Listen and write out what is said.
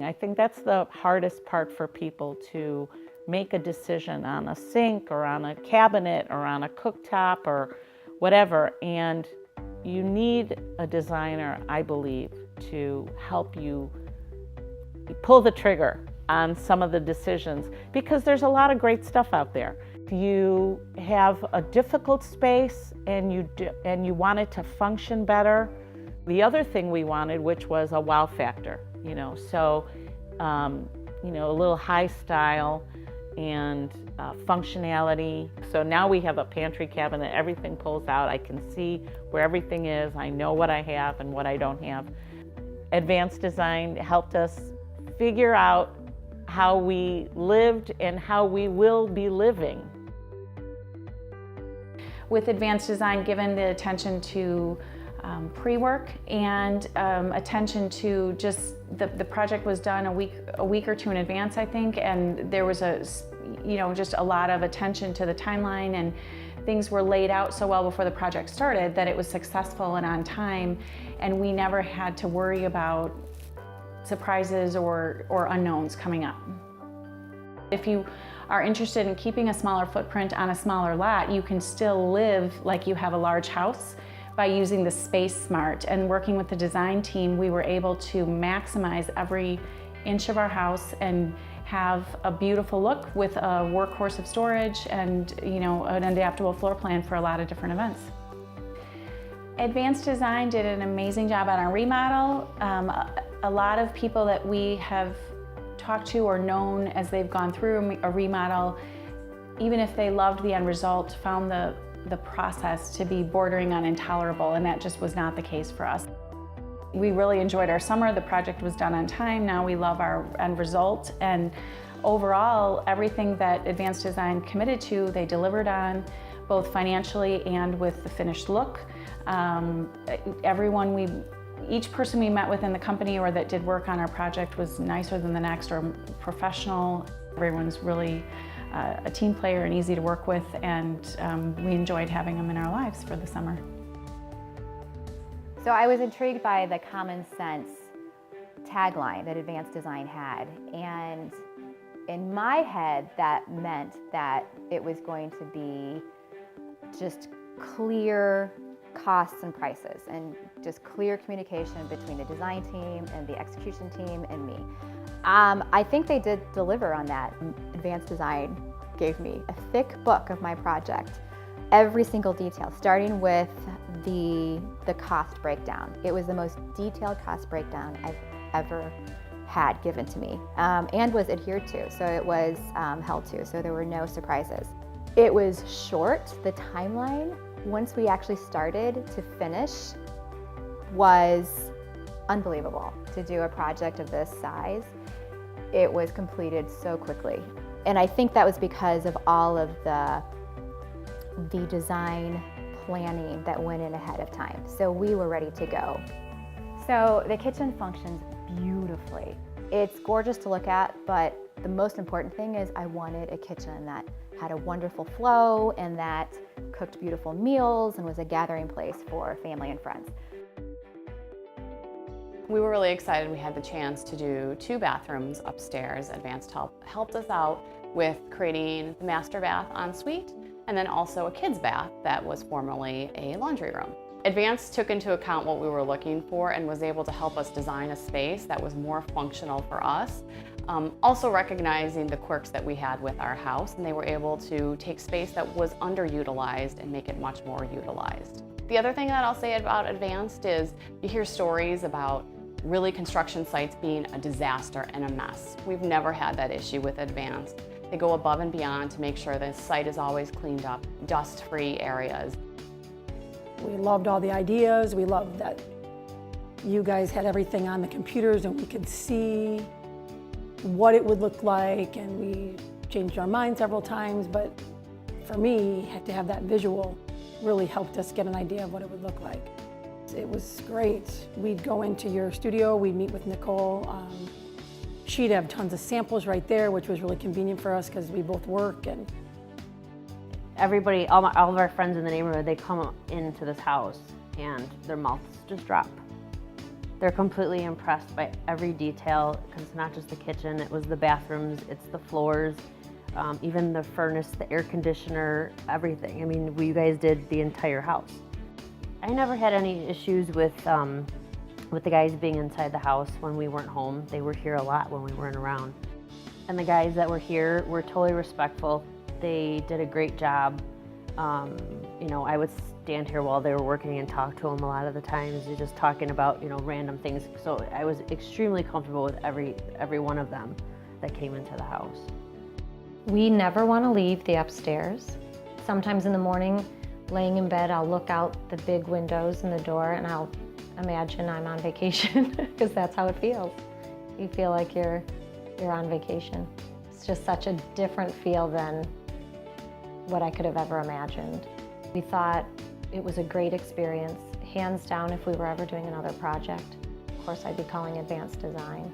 I think that's the hardest part for people, to make a decision on a sink or on a cabinet or on a cooktop or whatever. And you need a designer, I believe, to help you pull the trigger on some of the decisions, because there's a lot of great stuff out there. You have a difficult space and you want it to function better. The other thing we wanted, which was a wow factor, so a little high style and functionality. So now we have a pantry cabinet, everything pulls out, I can see where everything is, I know what I have and what I don't have. Advanced design helped us figure out how we lived and how we will be living. With advanced design, given the attention to pre-work and attention to just the project was done a week or two in advance, I think, and there was just a lot of attention to the timeline, and things were laid out so well before the project started that it was successful and on time, and we never had to worry about surprises or unknowns coming up. If you are interested in keeping a smaller footprint on a smaller lot, you can still live like you have a large house by using the Space Smart. And working with the design team, we were able to maximize every inch of our house and have a beautiful look with a workhorse of storage and an adaptable floor plan for a lot of different events. Advanced Design did an amazing job on our remodel. A lot of people that we have talked to or known as they've gone through a remodel, even if they loved the end result, found the process to be bordering on intolerable, and that just was not the case for us. We really enjoyed our summer. The project was done on time. Now we love our end result, and overall, everything that Advanced Design committed to, they delivered on, both financially and with the finished look. Each person we met with in the company or that did work on our project was nicer than the next, or professional. Everyone's really a team player and easy to work with, and we enjoyed having them in our lives for the summer. So I was intrigued by the common sense tagline that Advanced Design had, and in my head that meant that it was going to be just clear costs and prices, and just clear communication between the design team and the execution team and me. I think they did deliver on that. Advanced Design gave me a thick book of my project, every single detail, starting with the cost breakdown. It was the most detailed cost breakdown I've ever had given to me, and was adhered to, so it was held to, so there were no surprises. It was short. The timeline, once we actually started to finish, was unbelievable. To do a project of this size, it was completed so quickly. And I think that was because of all of the design planning that went in ahead of time. So we were ready to go. So the kitchen functions beautifully. It's gorgeous to look at, but the most important thing is I wanted a kitchen that had a wonderful flow and that cooked beautiful meals and was a gathering place for family and friends. We were really excited we had the chance to do 2 bathrooms upstairs. Advanced helped us out with creating the master bath ensuite, and then also a kids bath that was formerly a laundry room. Advanced took into account what we were looking for and was able to help us design a space that was more functional for us. Also recognizing the quirks that we had with our house, and they were able to take space that was underutilized and make it much more utilized. The other thing that I'll say about Advanced is you hear stories about really construction sites being a disaster and a mess. We've never had that issue with Advanced. They go above and beyond to make sure the site is always cleaned up, dust-free areas. We loved all the ideas. We loved that you guys had everything on the computers and we could see what it would look like, and we changed our mind several times, but for me, to have that visual really helped us get an idea of what it would look like. It was great. We'd go into your studio, we'd meet with Nicole. She'd have tons of samples right there, which was really convenient for us because we both work. And everybody, all of our friends in the neighborhood, they come into this house and their mouths just drop. They're completely impressed by every detail, because it's not just the kitchen, it was the bathrooms, it's the floors, even the furnace, the air conditioner, everything. I mean, you guys did the entire house. I never had any issues with the guys being inside the house when we weren't home. They were here a lot when we weren't around. And the guys that were here were totally respectful. They did a great job. You know, I would stand here while they were working and talk to them a lot of the times, just talking about, you know, random things. So I was extremely comfortable with every one of them that came into the house. We never want to leave the upstairs. Sometimes in the morning, laying in bed, I'll look out the big windows and the door and I'll imagine I'm on vacation because that's how it feels. You feel like you're on vacation. It's just such a different feel than what I could have ever imagined. We thought it was a great experience. Hands down, if we were ever doing another project, of course I'd be calling Advanced Design.